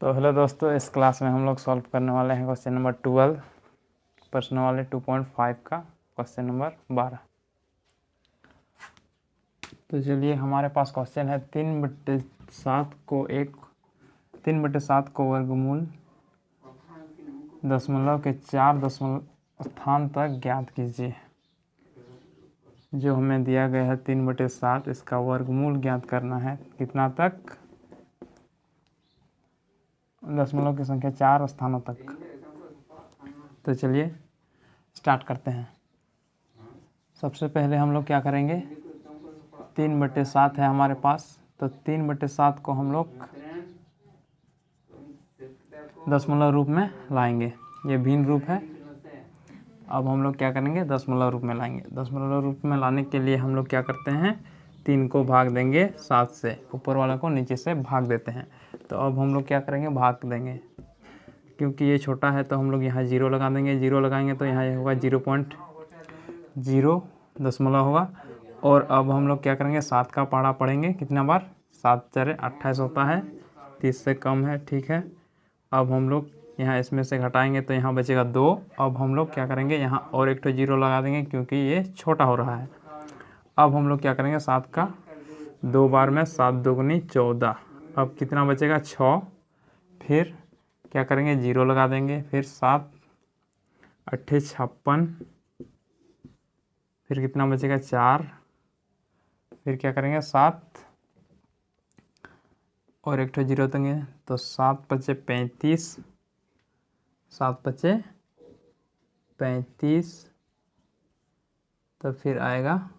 तो हेलो दोस्तों, इस क्लास में हम लोग सॉल्व करने वाले हैं क्वेश्चन नंबर 12 प्रश्न वाले 2.5 का क्वेश्चन नंबर 12। तो चलिए, हमारे पास क्वेश्चन है 3/7 को वर्गमूल दशमलव के 4 दशमलव स्थान तक ज्ञात कीजिए। जो हमें दिया गया है 3/7, इसका वर्गमूल ज्ञात करना है कितना तक, दशमलव की संख्या 4 स्थानों तक। तो चलिए स्टार्ट करते हैं। सबसे पहले हम लोग क्या करेंगे, 3/7 है हमारे पास, तो 3/7 को हम लोग दशमलव रूप में लाएंगे। ये भिन्न रूप है। अब हम लोग क्या करेंगे, दशमलव रूप में लाएंगे। दशमलव रूप में लाने के लिए हम लोग क्या करते हैं, 3 को भाग देंगे 7 से, ऊपर वाला को नीचे से भाग देते हैं। तो अब हम लोग क्या करेंगे, भाग देंगे। क्योंकि ये छोटा है तो हम लोग यहाँ 0 लगा देंगे। 0 लगाएंगे तो यहाँ ये होगा 0.0 दशमलव होगा। और अब हम लोग क्या करेंगे, 7 का पहाड़ा पढ़ेंगे कितना बार, 7 4 28 होता है, 30 से कम है, ठीक है। अब हम लोग यहाँ इसमें से घटाएंगे तो यहाँ बचेगा 2। अब हम लोग क्या करेंगे, यहाँ और एक 0 लगा देंगे क्योंकि ये छोटा हो रहा है। अब हम लोग क्या करेंगे, 7 का 2 बार में 7 दूनी 14। अब कितना बचेगा, 6। फिर क्या करेंगे, 0 लगा देंगे। फिर 7 8 56। फिर कितना बचेगा, 4। फिर क्या करेंगे, 7 और एक 0 देंगे तो 7 5 35। 7 5 35। तो फिर आएगा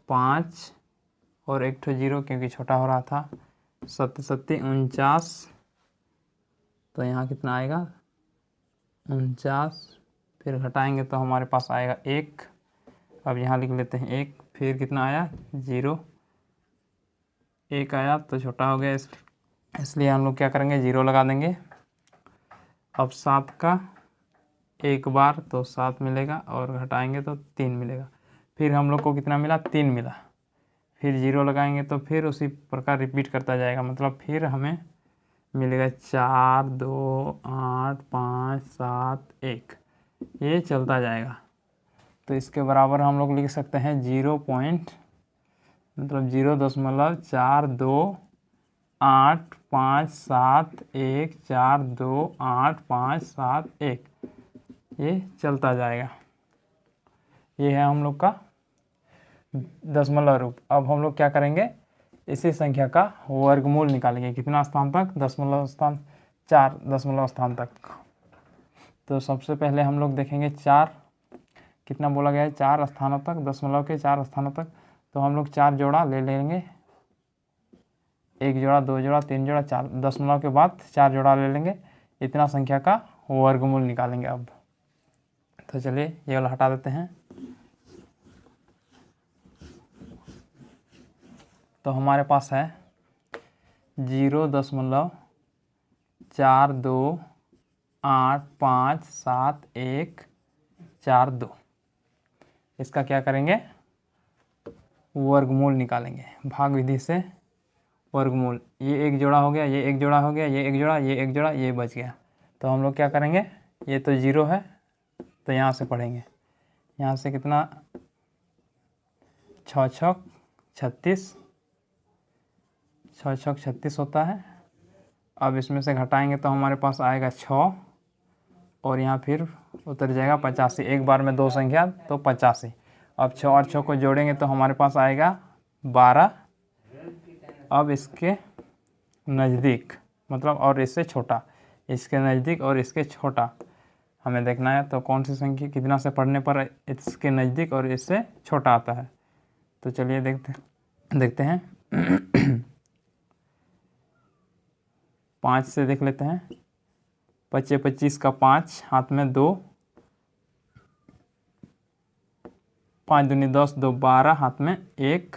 5 और एक 0 क्योंकि छोटा हो रहा था, 7 7 49। तो यहाँ कितना आएगा, 49। फिर घटाएंगे तो हमारे पास आएगा 1। अब यहाँ लिख लेते हैं 1। फिर कितना आया, 0। 1 आया तो छोटा हो गया, इसलिए हम लोग क्या करेंगे, 0 लगा देंगे। अब 7 का 1 बार तो 7 मिलेगा और घटाएंगे तो 3 मिलेगा। फिर हम लोग को कितना मिला, 3 मिला। फिर 0 लगाएंगे तो फिर उसी प्रकार रिपीट करता जाएगा, मतलब फिर हमें मिलेगा 4 2 8 5 7 1, ये चलता जाएगा। तो इसके बराबर हम लोग लिख सकते हैं 0.0428571428571, ये चलता जाएगा। ये है हम लोग का दशमलव रूप। अब हम लोग क्या करेंगे, इसी संख्या का वर्गमूल निकालेंगे। कितना स्थान तक, दशमलव स्थान 4 दशमलव स्थान तक। तो सबसे पहले हम लोग देखेंगे 4 कितना बोला गया है, 4 स्थानों तक, दशमलव के 4 स्थानों तक। तो हम लोग 4 जोड़ा ले लेंगे, 1 जोड़ा 2 जोड़ा 3 जोड़ा 4, दशमलव के बाद 4 जोड़ा ले लेंगे। इतना संख्या का वर्गमूल निकालेंगे अब। तो चलिए ये वाला हटा देते हैं। तो हमारे पास है 0.42857142। इसका क्या करेंगे, वर्गमूल निकालेंगे भाग विधि से। वर्गमूल, ये 1 जोड़ा हो गया, ये 1 जोड़ा हो गया, ये 1 जोड़ा, ये 1 जोड़ा, ये बच गया। तो हम लोग क्या करेंगे, ये तो 0 है तो यहाँ से पढ़ेंगे। यहाँ से कितना, 6 6 36, 6 6 36 होता है। अब इसमें से घटाएंगे तो हमारे पास आएगा 6 और यहाँ फिर उतर जाएगा 85। एक बार में 2 संख्या तो 85। अब 6 और 6 को जोड़ेंगे तो हमारे पास आएगा 12। अब इसके नज़दीक, मतलब और इससे छोटा, इसके नज़दीक और इसके छोटा हमें देखना है। तो कौन सी संख्या कितना से पढ़ने पर इसके नज़दीक और इससे छोटा आता है। तो चलिए देखते हैं 5 से देख लेते हैं। 25 25 का 5 हाथ में 2, 5 दूनी 10 2 12 हाथ में 1,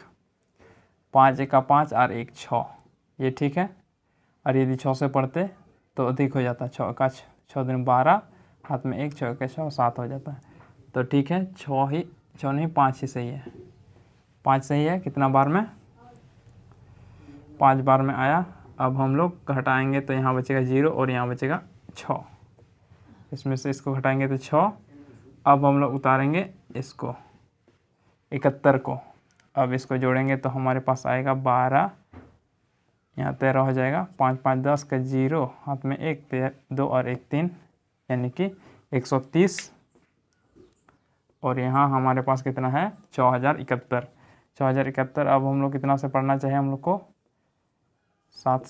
5 1 का 5 और 1 6, ये ठीक है। और यदि 6 से पढ़ते तो अधिक हो जाता, 6 का 6 दूनी 12 हाथ में 1, 6 का 6 7 हो जाता है। तो ठीक है, 6 नहीं 5 ही सही है। 5 सही है। कितना बार में, 5 बार में आया अब हम लोग घटाएंगे तो यहाँ बचेगा 0 और यहाँ बचेगा 6। इसमें से इसको घटाएंगे तो 6। अब हम लोग उतारेंगे इसको 71 को। अब इसको जोड़ेंगे तो हमारे पास आएगा 12, यहाँ 13 हो जाएगा। 5 5 10 का 0, हाथ में 1 2 और 1 3, यानी कि 130। और यहाँ हमारे पास कितना है 6071। 6071। अब हम लोग कितना से पढ़ना चाहिए हम लोग को? 7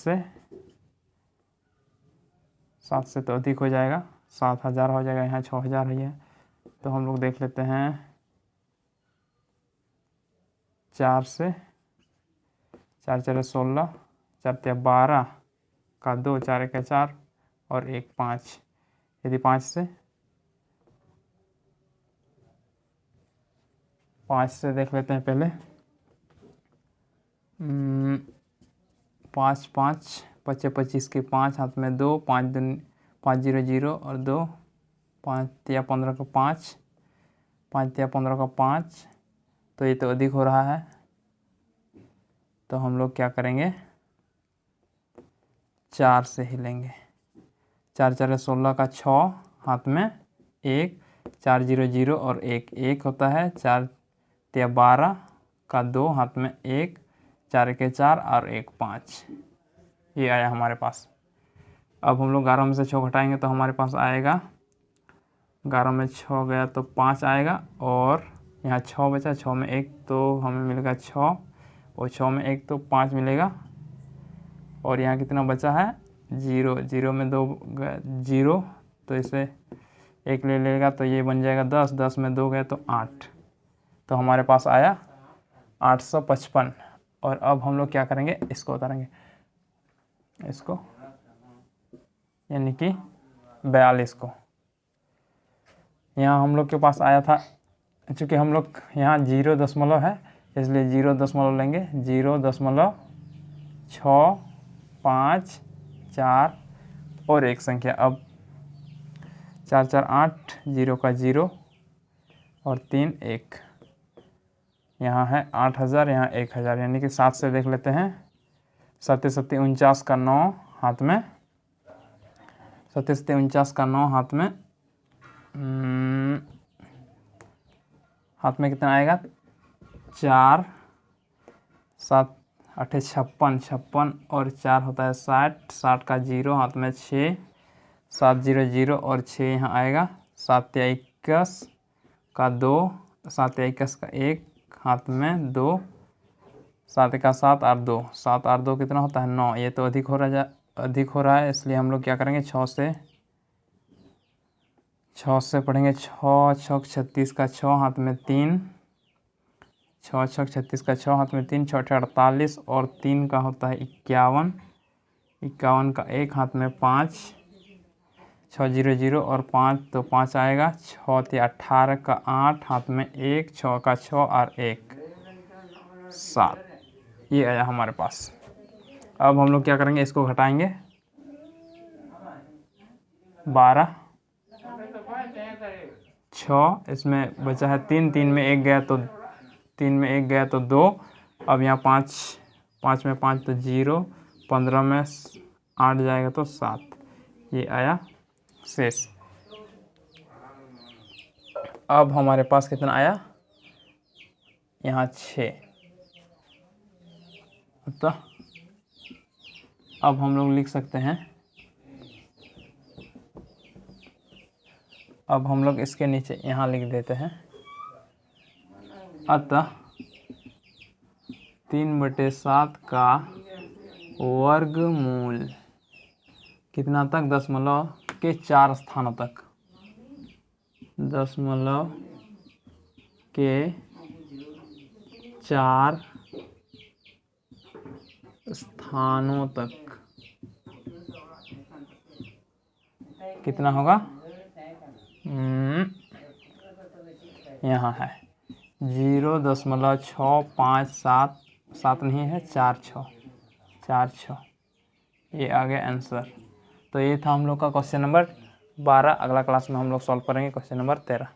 से तो अधिक हो जाएगा, 7000 हो जाएगा। यहाँ 6000 है, तो हम लोग देख लेते हैं 4 से। 4 4 16, 4 12 का 2, 4 1 4 और 1 5। यदि 5 से देख लेते हैं पहले। 5 5 25 25 के 5, हाथ में 2, 5 5 0 0 और 2, 5 या 15 का 5, 5 या 15 का 5। तो ये तो अधिक हो रहा है, तो हम लोग क्या करेंगे 4 से ही लेंगे। 4 4 16 का 6, हाथ में 1, 4 0 0 और 1 1 होता है। 4 12 का 2, हाथ में 1, 4 1 4 और 1 5। ये आया हमारे पास। अब हम लोग 11 में से 6 घटाएंगे तो हमारे पास आएगा, 11 में 6 गया तो 5 आएगा। और यहाँ 6 बचा, 6 में 1 तो हमें मिलेगा 6, और 6 में 1 तो 5 मिलेगा। और यहाँ कितना बचा है 0, 0 में 2 0, तो इसे 1 ले लेगा तो ये बन जाएगा 10, 10 में 2 गए तो 8। तो हमारे पास आया 855। और अब हम लोग क्या करेंगे, इसको उतारेंगे, इसको यानी कि 42 को। यहाँ हम लोग के पास आया था, चूँकि हम लोग यहाँ 0 दशमलव है इसलिए 0 दशमलव लेंगे। 0.6 5 4 और एक संख्या। अब 4 4 8, 0 का 0 और 3 1। यहाँ है 8000, यहाँ 1000, यानी कि 7 से देख लेते हैं। 7 7 49 का 9, हाथ में 7 7 49 का 9, हाथ में कितना आएगा 4 7 8 56, 56 और 4 होता है 60, 60 का 0, हाथ में 6, 7 0 0 और 6 यहाँ आएगा। 7 या 21 का 2, 7 या 21 का 1, हाथ में 2, 7 का 7 और 2, 7 और 2 कितना होता है 9। ये तो अधिक हो रहा है, इसलिए हम लोग क्या करेंगे 6 से पढ़ेंगे। 6 6 36 का 6, हाथ में 3, 6 6 36 का 6, हाथ में 3, 6 48 और 3 का होता है 51, 51 का 1, हाथ में 5, 6 0 0 और 5 तो 5 आएगा। 6 18 का 8, हाथ में 1, 6 का 6 और 1 7। ये आया हमारे पास। अब हम लोग क्या करेंगे, इसको घटाएंगे 12 6, इसमें बचा है 3, 3 में 1 गया तो 2। अब यहाँ 5 5 में 5 तो 0, 15 में 8 जाएगा तो 7। ये आया शेष। अब हमारे पास कितना आया यहाँ 6। तो अब हम लोग लिख सकते हैं, अब हम लोग इसके नीचे यहाँ लिख देते हैं, अतः 3/7 का वर्गमूल कितना तक, दशमलव के 4 स्थानों तक, दशमलव के 4 स्थानों तक कितना होगा, यहाँ है 0.657, 7 नहीं है 4 6। ये आ गया आंसर। तो ये था हम लोग का क्वेश्चन नंबर 12। अगला क्लास में हम लोग सॉल्व करेंगे क्वेश्चन नंबर 13।